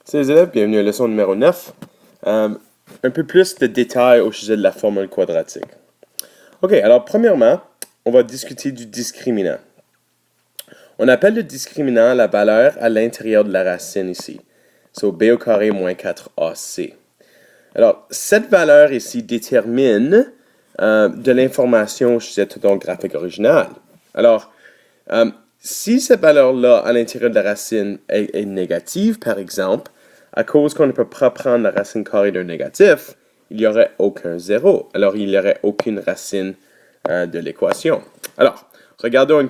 Salut les élèves, bienvenue à la leçon numéro 9. Un peu plus de détails au sujet de la formule quadratique. Ok, alors premièrement, on va discuter du discriminant. On appelle le discriminant la valeur à l'intérieur de la racine ici. C'est b au carré moins 4ac. Alors, cette valeur ici détermine de l'information au sujet de ton graphique original. Alors, si cette valeur-là à l'intérieur de la racine est négative, par exemple, à cause qu'on ne peut pas prendre la racine carrée d'un négatif, il n'y aurait aucun zéro. Alors, il n'y aurait aucune racine de l'équation. Alors, regardons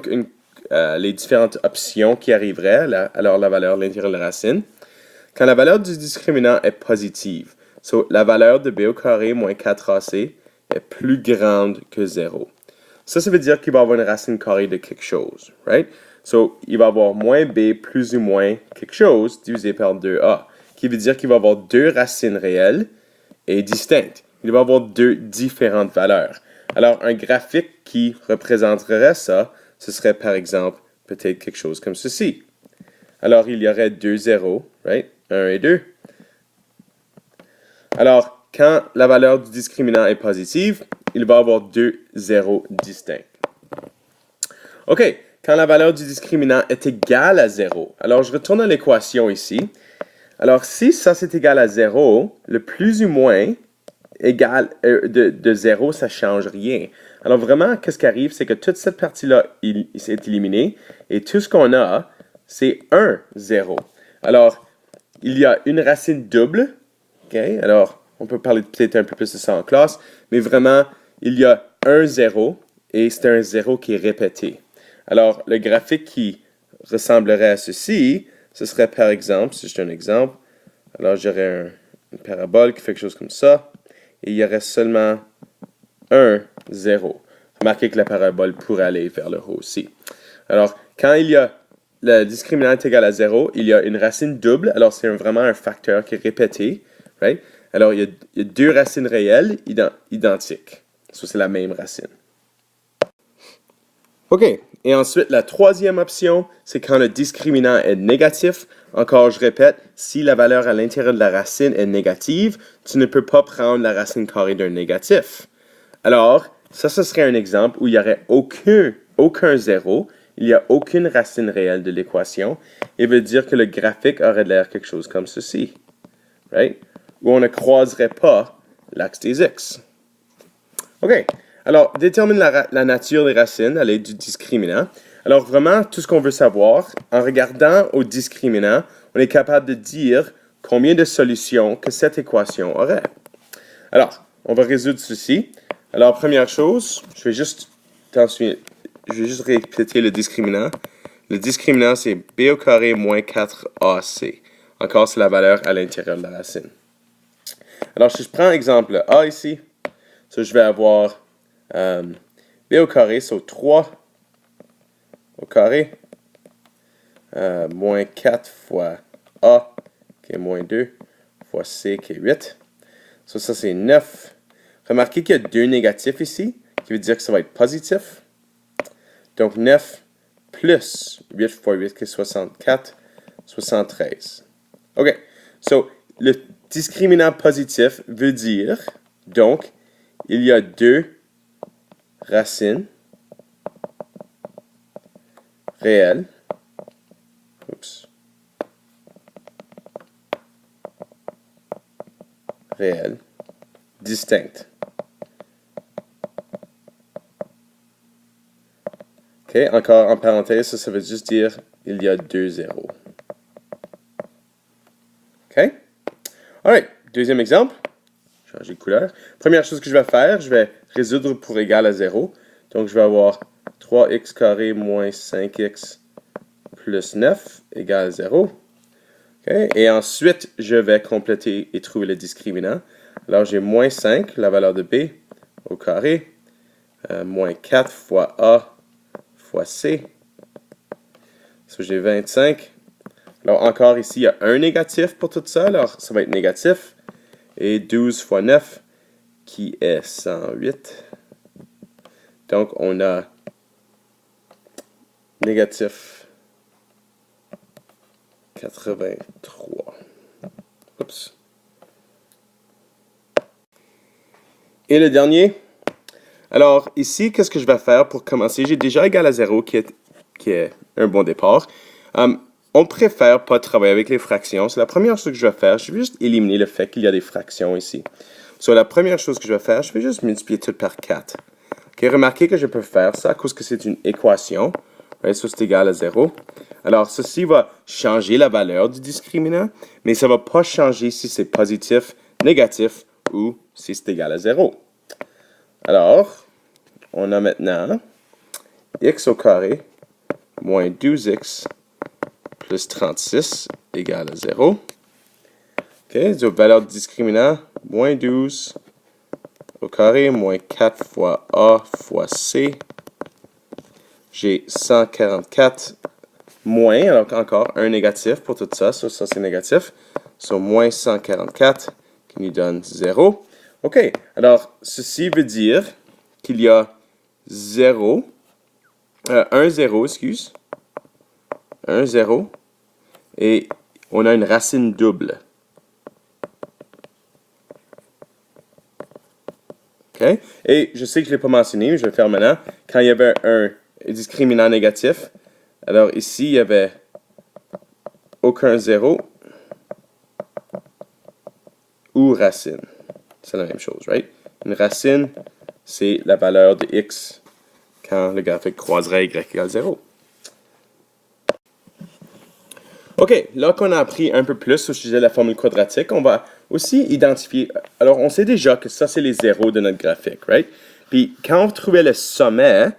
les différentes options qui arriveraient. Alors, la valeur à l'intérieur de la racine. Quand la valeur du discriminant est positive, la valeur de b au carré moins 4ac est plus grande que 0. Ça veut dire qu'il va avoir une racine carrée de quelque chose, right? Il va avoir moins b plus ou moins quelque chose divisé par 2a, qui veut dire qu'il va avoir deux racines réelles et distinctes. Il va avoir deux différentes valeurs. Alors, un graphique qui représenterait ça, ce serait par exemple peut-être quelque chose comme ceci. Alors, il y aurait deux zéros, right? 1 et 2. Alors, quand la valeur du discriminant est positive, il va avoir deux zéros distincts. OK, quand la valeur du discriminant est égale à 0, alors je retourne à l'équation ici. Alors, si ça c'est égal à 0, le plus ou moins égal de 0, ça ne change rien. Alors vraiment, qu'est-ce qui arrive, c'est que toute cette partie-là est éliminée et tout ce qu'on a, c'est 1, 0. Alors, il y a une racine double. OK, alors on peut parler peut-être un peu plus de ça en classe, mais vraiment, il y a un 0 et c'est un 0 qui est répété. Alors, le graphique qui ressemblerait à ceci, ce serait par exemple, si je donne un exemple, alors j'aurais une parabole qui fait quelque chose comme ça, et il y aurait seulement 1, 0. Remarquez que la parabole pourrait aller vers le haut aussi. Alors, quand il y a le discriminant est égal à 0, il y a une racine double, alors c'est vraiment un facteur qui est répété, right? Alors, il y a deux racines réelles identiques. Ça, c'est la même racine. OK. Et ensuite, la troisième option, c'est quand le discriminant est négatif. Encore, je répète, si la valeur à l'intérieur de la racine est négative, tu ne peux pas prendre la racine carrée d'un négatif. Alors, ça, ce serait un exemple où il n'y aurait aucun zéro, il n'y a aucune racine réelle de l'équation, et veut dire que le graphique aurait l'air quelque chose comme ceci, right? Où on ne croiserait pas l'axe des x. OK. Alors, détermine la nature des racines à l'aide du discriminant. Alors, vraiment, tout ce qu'on veut savoir, en regardant au discriminant, on est capable de dire combien de solutions que cette équation aurait. Alors, on va résoudre ceci. Alors, première chose, je vais juste répéter le discriminant. Le discriminant, c'est b au carré moins 4ac. Encore, c'est la valeur à l'intérieur de la racine. Alors, si je prends l'exemple a ici, je vais avoir b au carré, 3 au carré, moins 4 fois a, qui est moins 2, fois c, qui est 8. Ça, c'est 9. Remarquez qu'il y a deux négatifs ici, qui veut dire que ça va être positif. Donc, 9 plus 8 fois 8, qui est 64, 73. OK. Le discriminant positif veut dire, donc, il y a deux racines réelles. Réelles, distinctes. OK, encore en parenthèse, ça veut juste dire il y a deux zéros. OK? Alright, deuxième exemple. Changer de couleur. Première chose que je vais faire, je vais résoudre pour égal à 0. Donc, je vais avoir 3x carré moins 5x plus 9 égale 0. Okay? Et ensuite, je vais compléter et trouver le discriminant. Alors, j'ai moins 5, la valeur de b, au carré, moins 4 fois a fois c. J'ai 25. Alors, encore ici, il y a un négatif pour tout ça. Alors, ça va être négatif. Et 12 fois 9, qui est 108. Donc, on a négatif 83. Oups. Et le dernier. Alors, ici, qu'est-ce que je vais faire pour commencer? J'ai déjà égal à 0, qui est un bon départ. On préfère pas travailler avec les fractions. C'est la première chose que je vais faire. Je vais juste éliminer le fait qu'il y a des fractions ici. La première chose que je vais faire, je vais juste multiplier tout par 4. Okay, remarquez que je peux faire ça à cause que c'est une équation. Right? Ça, c'est égal à 0. Alors, ceci va changer la valeur du discriminant, mais ça ne va pas changer si c'est positif, négatif ou si c'est égal à 0. Alors, on a maintenant x au carré moins 12x plus 36 égale à 0. OK, la valeur du discriminant, moins 12 au carré, moins 4 fois A fois C. J'ai 144 moins, alors encore un négatif pour tout ça. Ça c'est négatif. Moins 144 qui nous donne 0. OK, alors ceci veut dire qu'il y a 1 0, excuse. 1 0. Et on a une racine double. OK? Et je sais que je ne l'ai pas mentionné, mais je vais le faire maintenant. Quand il y avait un discriminant négatif, alors ici, il n'y avait aucun 0 ou racine. C'est la même chose, right? Une racine, c'est la valeur de x quand le graphique croiserait y égale 0. OK, là qu'on a appris un peu plus au sujet de la formule quadratique, on va aussi identifier... Alors, on sait déjà que ça, c'est les zéros de notre graphique, right? Puis, quand on trouvait le sommet,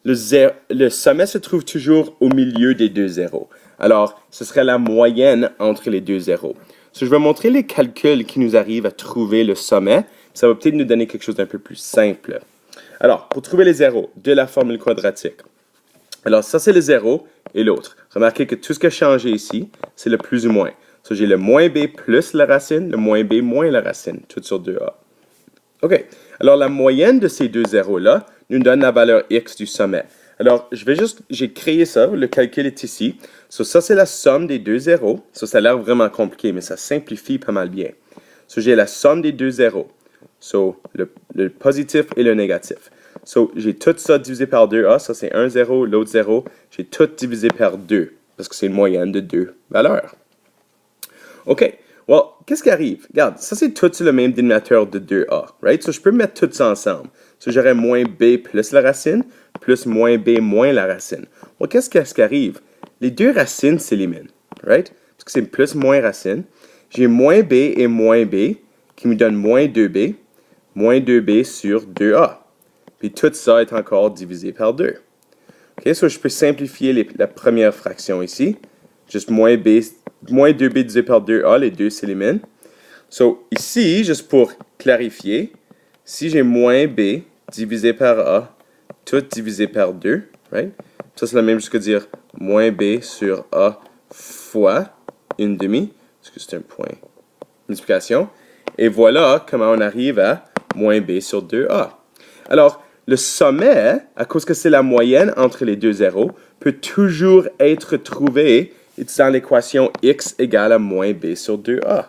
le sommet se trouve toujours au milieu des deux zéros. Alors, ce serait la moyenne entre les deux zéros. Je vais montrer les calculs qui nous arrivent à trouver le sommet. Ça va peut-être nous donner quelque chose d'un peu plus simple. Alors, pour trouver les zéros de la formule quadratique, alors ça, c'est le zéro et l'autre. Remarquez que tout ce qui a changé ici, c'est le plus ou moins. J'ai le moins b plus la racine, le moins b moins la racine, tout sur 2a. OK. Alors, la moyenne de ces deux zéros-là nous donne la valeur x du sommet. Alors, j'ai créé ça, le calcul est ici. Ça, c'est la somme des deux zéros. Ça a l'air vraiment compliqué, mais ça simplifie pas mal bien. J'ai la somme des deux zéros. Le positif et le négatif. J'ai tout ça divisé par 2a. Ça, c'est un 0, l'autre 0. J'ai tout divisé par 2, parce que c'est une moyenne de deux valeurs. OK. Well, qu'est-ce qui arrive? Regarde, ça, c'est tout sur le même dénominateur de 2a, right? Je peux mettre tout ça ensemble. J'aurais moins b plus la racine, plus moins b moins la racine. Well, qu'est-ce qui arrive? Les deux racines s'éliminent, right? Parce que c'est plus moins racine. J'ai moins b et moins b, qui me donne moins 2b sur 2a. Puis tout ça est encore divisé par 2. OK, je peux simplifier la première fraction ici. Juste moins 2b divisé par 2a, les deux s'éliminent. Ici, juste pour clarifier, si j'ai moins b divisé par a, tout divisé par 2, right? Ça, c'est la même chose que dire moins b sur a fois une demi, parce que c'est un point multiplication. Et voilà comment on arrive à moins b sur 2a. Alors, le sommet, à cause que c'est la moyenne entre les deux zéros, peut toujours être trouvé utilisant l'équation x égale à moins b sur 2a.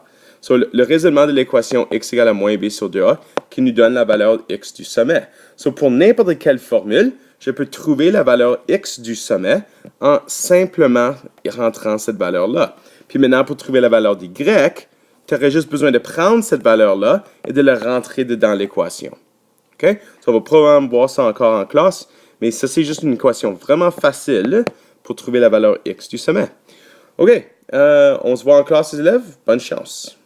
Le raisonnement de l'équation x égale à moins b sur 2a qui nous donne la valeur x du sommet. Pour n'importe quelle formule, je peux trouver la valeur x du sommet en simplement rentrant cette valeur-là. Puis maintenant, pour trouver la valeur d'y, tu aurais juste besoin de prendre cette valeur-là et de la rentrer dedans l'équation. OK? On va probablement voir ça encore en classe, mais ça, c'est juste une équation vraiment facile pour trouver la valeur x du sommet. OK, on se voit en classe, les élèves. Bonne chance.